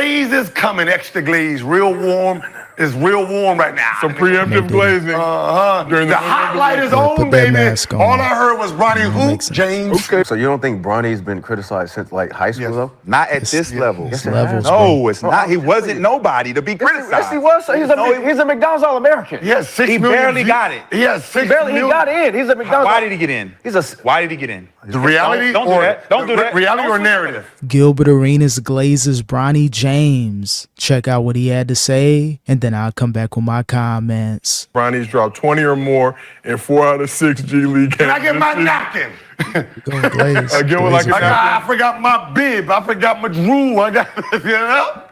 GLAZES coming, extra glaze, real warm. It's real warm right now. Some preemptive glazing. During the hot light is on, baby. All I heard was Bronny hoop, James. Okay. So you don't think Bronny's been criticized since like high school though? Not at this level. Yes, No, it's not. He wasn't nobody to be criticized. Yes, he was. He's a McDonald's All-American. He has 6 He million barely got it. He has 6 He million. got in. He's a McDonald's. Why did he get in? Why did he get in? The reality Don't do or that. Don't do that. Reality or narrative? Gilbert Arenas, GLAZES Bronny James. Check out what he had to say, and then I'll come back with my comments. Bronny's dropped 20 or more in 4 out of 6 G League games. Can I get my napkin? Go Glaze. Get one like a napkin. I forgot my bib. I forgot my drool. I got, you know?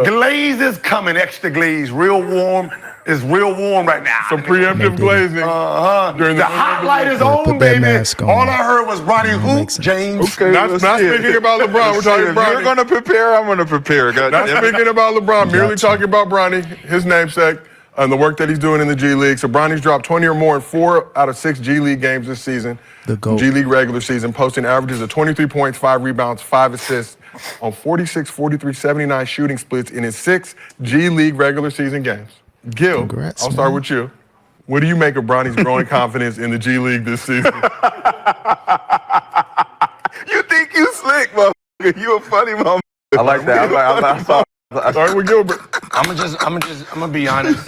GLAZES coming, extra glaze, real warm. It's real warm right now. Some preemptive glazing. During the hot light is on, baby. All I heard was Bronny hoop, James. Okay, not speaking about LeBron. We're talking about. You're gonna prepare. I'm gonna prepare. Not speaking about LeBron. Merely talking about Bronny, his namesake, and the work that he's doing in the G League. So Bronny's dropped 20 or more in 4 out of 6 G League games this season. The GOAT. G League regular season, posting averages of 23 points, 5 rebounds, 5 assists on 46, 43, 79 shooting splits in his 6 G League regular season games. Gil, Congrats, I'll start with you. What do you make of Bronny's growing confidence in the G League this season? You think you slick, motherfucker? You a funny motherfucker. I like that. I Start with Gilbert. I'm gonna be honest.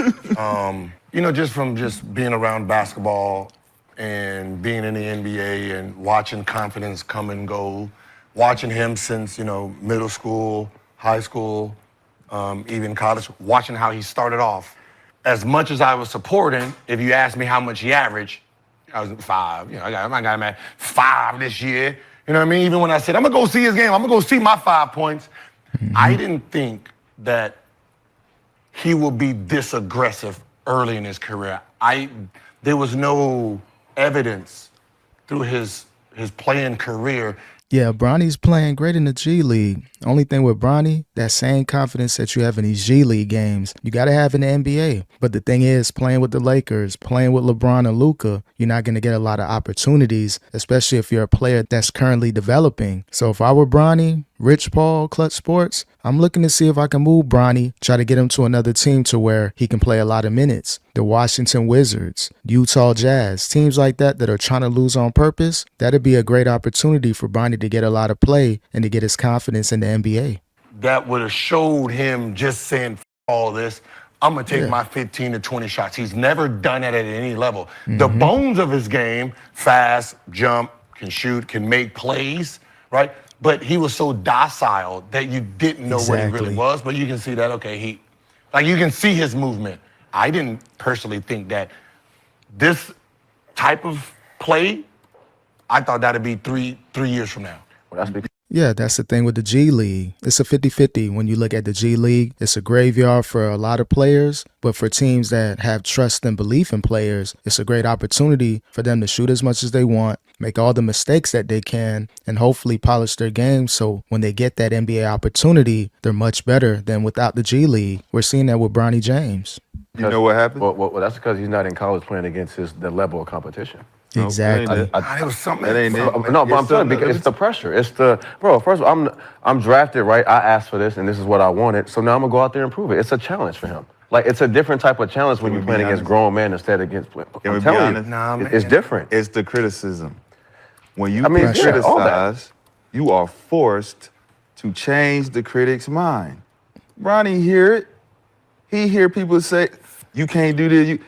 You know, just from being around basketball and being in the NBA and watching confidence come and go, watching him since, you know, middle school, high school, even college, watching how he started off. As much as I was supporting, if you asked me how much he averaged, I was 5. You know, I got him at 5 this year. You know what I mean? Even when I said, I'm gonna go see his game, I'm gonna go see my 5 points. I didn't think that he would be this aggressive early in his career. There was no evidence through his playing career. Yeah, Bronny's playing great in the G League. Only thing with Bronny, that same confidence that you have in these G League games, you got to have in the NBA. But the thing is, playing with the Lakers, playing with LeBron and Luka, you're not going to get a lot of opportunities, especially if you're a player that's currently developing. So if I were Bronny, Rich Paul, Clutch Sports, I'm looking to see if I can move Bronny, try to get him to another team to where he can play a lot of minutes. The Washington Wizards, Utah Jazz, teams like that are trying to lose on purpose, that'd be a great opportunity for Bronny to get a lot of play and to get his confidence in the NBA. That would have showed him just saying, all this, I'm going to take my 15 to 20 shots. He's never done it at any level. The bones of his game, fast, jump, can shoot, can make plays, right? But he was so docile that you didn't know what he really was. But you can see that, okay, you can see his movement. I didn't personally think that this type of play, I thought that'd be three years from now. Well, that's because Yeah, that's the thing with the G League. It's a 50-50 when you look at the G League. It's a graveyard for a lot of players, but for teams that have trust and belief in players, it's a great opportunity for them to shoot as much as they want, make all the mistakes that they can, and hopefully polish their game so when they get that NBA opportunity, they're much better than without the G League. We're seeing that with Bronny James. You know what happened? Well, that's because he's not in college playing against the level of competition. Exactly. It was something. That ain't it. No, but I'm telling you, because it's the pressure. First of all, I'm drafted, right? I asked for this, and this is what I wanted. So now I'm gonna go out there and prove it. It's a challenge for him. Like, it's a different type of challenge when you're playing against grown men instead of against. I'm telling you, it's different. It's the criticism. When you criticize, you are forced to change the critic's mind. Bronny hear it. He hear people say, "You can't do this."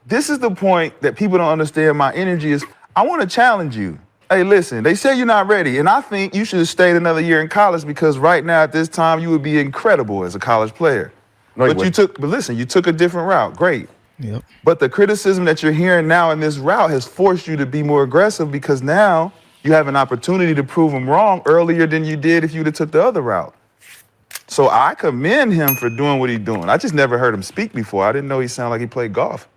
This is the point that people don't understand. My energy is, I want to challenge you. Hey, listen, they say you're not ready, and I think you should have stayed another year in college because right now at this time you would be incredible as a college player. No, but you took a different route. Great. Yep. But the criticism that you're hearing now in this route has forced you to be more aggressive because now you have an opportunity to prove them wrong earlier than you did if you'd have took the other route. So I commend him for doing what he's doing. I just never heard him speak before. I didn't know he sounded like he played golf.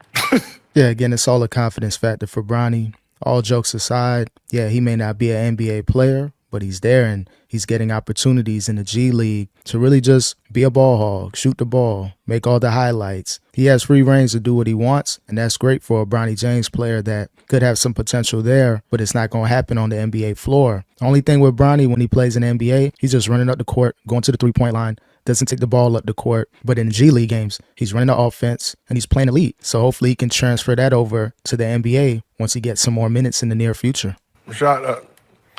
Yeah, again, it's all a confidence factor for Bronny. All jokes aside, yeah, he may not be an NBA player, but he's there and he's getting opportunities in the G League to really just be a ball hog, shoot the ball, make all the highlights. He has free range to do what he wants, and that's great for a Bronny James player that could have some potential there, but it's not going to happen on the NBA floor. The only thing with Bronny when he plays in the NBA, he's just running up the court, going to the three-point line. doesn't take the ball up the court. But in the G League games, he's running the offense and he's playing elite. So hopefully he can transfer that over to the NBA once he gets some more minutes in the near future. Rashad,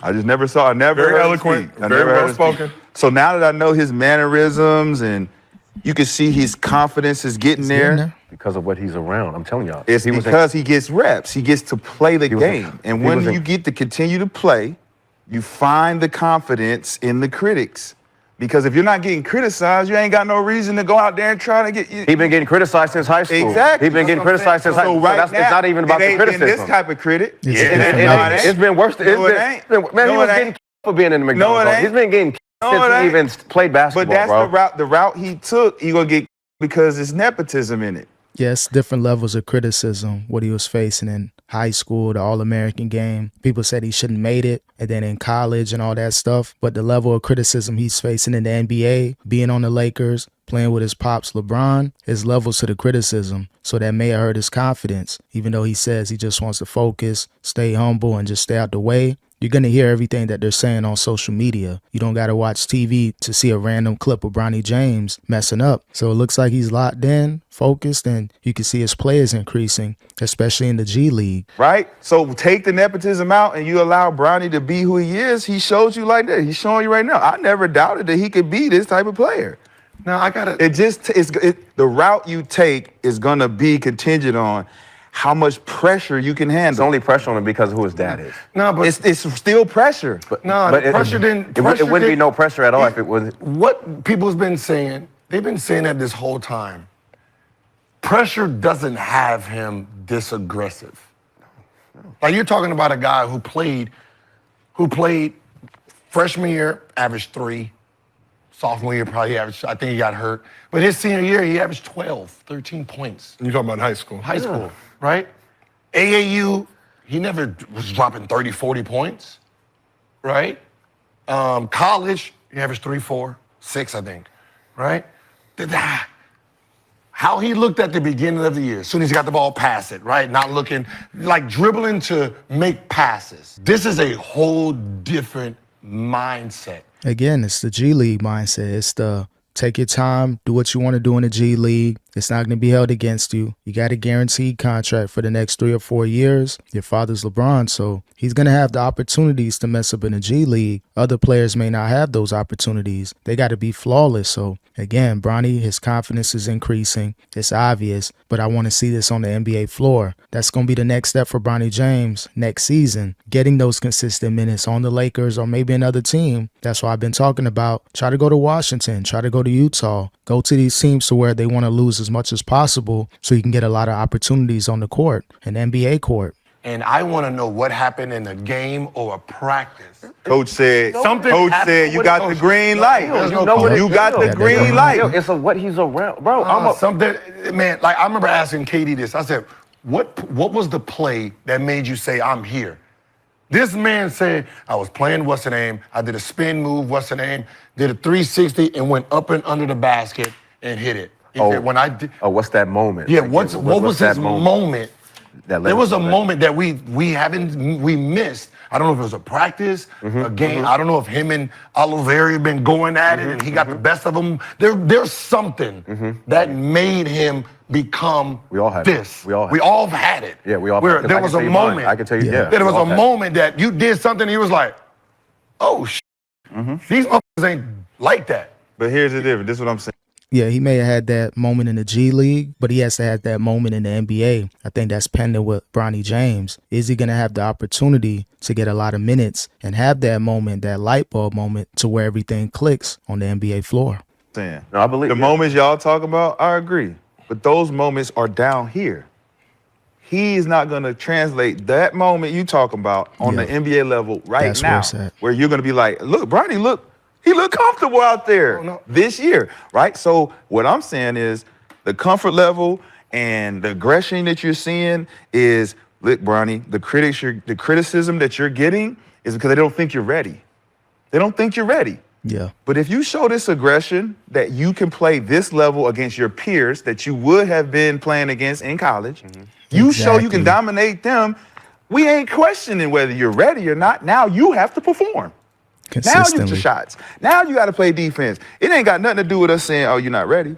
I never heard very him eloquent, speak. I very never heard well him speak. spoken. So now that I know his mannerisms and you can see his confidence is getting there. Because of what he's around. I'm telling y'all. It's because he gets reps. He gets to play the game. And when you get to continue to play, you find the confidence in the critics. Because if you're not getting criticized, you ain't got no reason to go out there and try to get you. He's been getting criticized since high school. Exactly. He's been getting criticized since high school. So right It's now, not even about it the ain't been criticism. this type of critic. It's been worse. No, it ain't. Man, No, he was it getting ain't. for being in the McDonald's. No, it ain't. He's been getting No, since it he ain't. even played basketball, But that's bro. the route he took. He gonna get because there's nepotism in it. Yes, different levels of criticism, what he was facing in high school, the All-American game. People said he shouldn't have made it, and then in college and all that stuff. But the level of criticism he's facing in the NBA, being on the Lakers, playing with his pops LeBron, his levels to the criticism. So that may have hurt his confidence, even though he says he just wants to focus, stay humble, and just stay out the way. You're going to hear everything that they're saying on social media. You don't got to watch TV to see a random clip of Bronny James messing up. So it looks like he's locked in, focused, and you can see his players increasing, especially in the G League. Right? So take the nepotism out and you allow Bronny to be who he is. He shows you like that. He's showing you right now. I never doubted that he could be this type of player. Now I gotta. The route you take is going to be contingent on how much pressure you can It's handle. only pressure on him because of who his dad is. No, but It's still pressure. But pressure didn't. It wouldn't be no pressure at all if it was. What people's been saying, they've been saying that this whole time. Pressure doesn't have him this aggressive. Like you're talking about a guy who played freshman year, averaged 3. Sophomore year, probably averaged, I think he got hurt. But his senior year, he averaged 12, 13 points. You're talking about high school. High school, right? AAU, he never was dropping 30, 40 points, right? College, he averaged 3, 4, 6, I think, right? How he looked at the beginning of the year, as soon as he got the ball, pass it, right? Not looking, like dribbling to make passes. This is a whole different mindset. Again, it's the G League mindset. It's the take your time, do what you want to do in the G League. It's not going to be held against you. You got a guaranteed contract for the next 3 or 4 years. Your father's LeBron, so he's going to have the opportunities to mess up in the G League. Other players may not have those opportunities. They got to be flawless. So again, Bronny, his confidence is increasing. It's obvious, but I want to see this on the NBA floor. That's going to be the next step for Bronny James next season, getting those consistent minutes on the Lakers or maybe another team. That's why I've been talking about. Try to go to Washington, try to go to Utah, go to these teams to where they want to lose as much as possible so you can get a lot of opportunities on the court, an NBA court. And I want to know what happened in a game or a practice. Coach said, Something Coach happened said you with got Coach. the green light. You got the green light. It's what he's around, bro. Something, man. Like I remember asking Katie this. I said, "What was the play that made you say I'm here?" This man said, "I was playing what's the name. I did a spin move. What's the name? Did a 360 and went up and under the basket and hit it." He said, when I did, what's that moment? yeah. Like, What was that his moment? That There was a led to that? moment that we missed. I don't know if it was a practice, a game. I don't know if him and Oliveri been going at it and he got the best of them. There's something that made him become We all had this. it. We all have had it. Yeah, we all. Where because there I was can a tell you mine. moment. I can tell you. Yeah, There was we all a had it. moment that you did something. He was like, "Oh shit, these motherfuckers ain't like that." But here's the difference. This is what I'm saying. Yeah, he may have had that moment in the G League, but he has to have that moment in the NBA. I think that's pending with Bronny James. Is he going to have the opportunity to get a lot of minutes and have that moment, that light bulb moment to where everything clicks on the NBA floor? No, I believe the moments y'all talk about, I agree. But those moments are down here. He's not going to translate that moment you talking about on the NBA level That's now, where it's at. where you're going to be like, look, Bronny, he looked comfortable out there this year, right? So what I'm saying is the comfort level and the aggression that you're seeing is, look, Bronny, the criticism that you're getting is because they don't think you're ready. They don't think you're ready. Yeah. But if you show this aggression that you can play this level against your peers that you would have been playing against in college, you show you can Exactly. dominate them, we ain't questioning whether you're ready or not. Now you have to perform. Now you consistently. your shots. Now you got to play defense. It ain't got nothing to do with us saying, "Oh, you're not ready."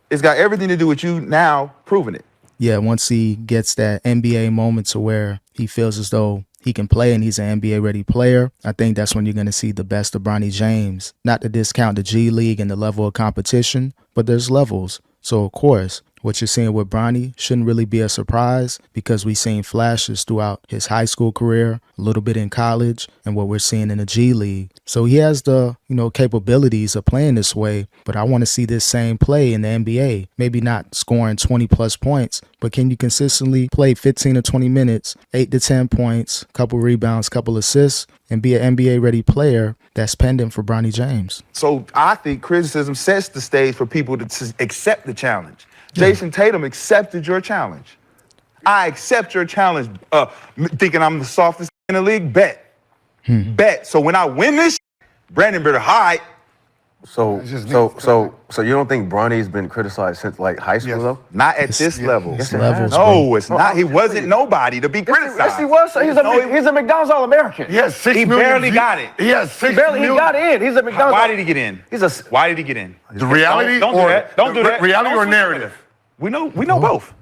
It's got everything to do with you now proving it. Yeah, once he gets that NBA moment to where he feels as though he can play and he's an NBA ready player, I think that's when you're going to see the best of Bronny James. Not to discount the G League and the level of competition, but there's levels. So, of course, what you're seeing with Bronny shouldn't really be a surprise because we've seen flashes throughout his high school career, a little bit in college, and what we're seeing in the G League. So he has the, capabilities of playing this way, but I want to see this same play in the NBA. Maybe not scoring 20 plus points, but can you consistently play 15 to 20 minutes, 8 to 10 points, couple rebounds, couple assists, and be an NBA ready player that's pending for Bronny James? So I think criticism sets the stage for people to accept the challenge. Jason Tatum accepted your challenge. I accept your challenge. Thinking I'm the softest in the league? Bet. Bet. So when I win this, Brandon better hide. So you don't think Bronny's been criticized since like high school though? Not at this level. It's levels, No, bro. it's not. He wasn't nobody to be criticized. Yes, he was. He's a McDonald's All-American. He has 6 He million barely views. got it. He has 6 He barely million. got in. He's a McDonald's. Why did he get in? Why did he get in? The reality Don't do or that. Don't do that. Reality Don't or switch narrative? We know both.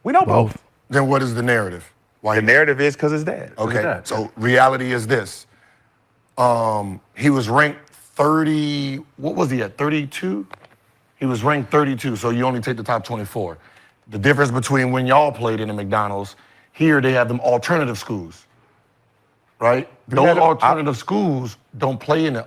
We know both. Then what is the narrative? Why The he- narrative is because his dad. Okay, that? so reality is this. He was ranked 30, what was he at, 32? He was ranked 32, so you only take the top 24. The difference between when y'all played in the McDonald's, here they have them alternative schools, right? Those alternative schools don't play in the,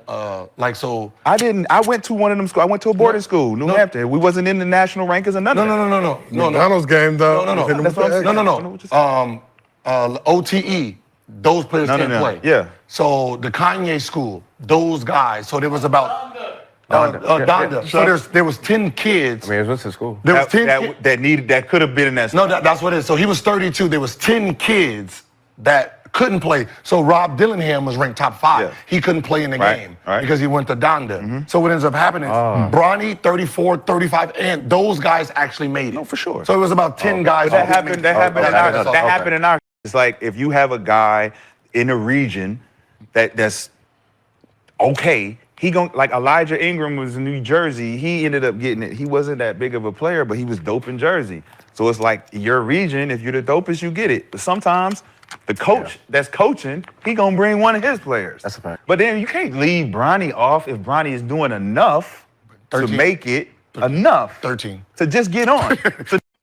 so. I went to one of them schools. I went to a boarding school, New Hampton. We wasn't in the national rankings or none of that. No. McDonald's game, though. No. Hit him with That's what the I'm X. saying. OTE, those players can't play. Yeah. So the Kanye school, those guys, so there was about Donda. Yeah. So there was 10 kids. I mean, it was in school. There was 10 that could have been in that school. No, that's what it is. So he was 32. There was 10 kids that couldn't play. So Rob Dillingham was ranked top 5. Yeah. He couldn't play in the Right, game right. because he went to Donda. So what ends up happening, Bronny, 34, 35, and those guys actually made it. No, for sure. So it was about 10 guys. That who didn't happened. make That it. happened. That happened in our. It's like if you have a guy in a region that's okay. He like Elijah Ingram was in New Jersey. He ended up getting it. He wasn't that big of a player, but he was dope in Jersey. So it's like your region. If you're the dopest, you get it. But sometimes the coach that's coaching, he gonna bring one of his players. That's a fact. But then you can't leave Bronny off if Bronny is doing enough to 13. make it enough 13. to just get on.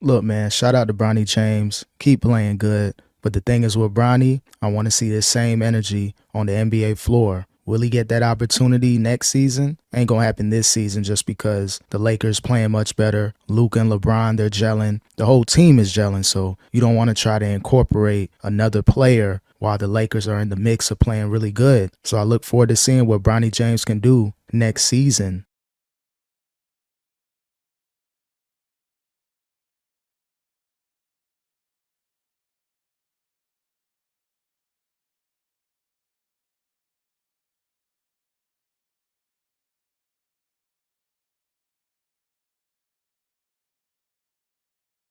Look, man, shout out to Bronny James. Keep playing good. But the thing is with Bronny, I want to see this same energy on the NBA floor. Will he get that opportunity next season? Ain't gonna happen this season just because the Lakers playing much better. Luka and LeBron, they're gelling. The whole team is gelling, so you don't want to try to incorporate another player while the Lakers are in the mix of playing really good. So I look forward to seeing what Bronny James can do next season.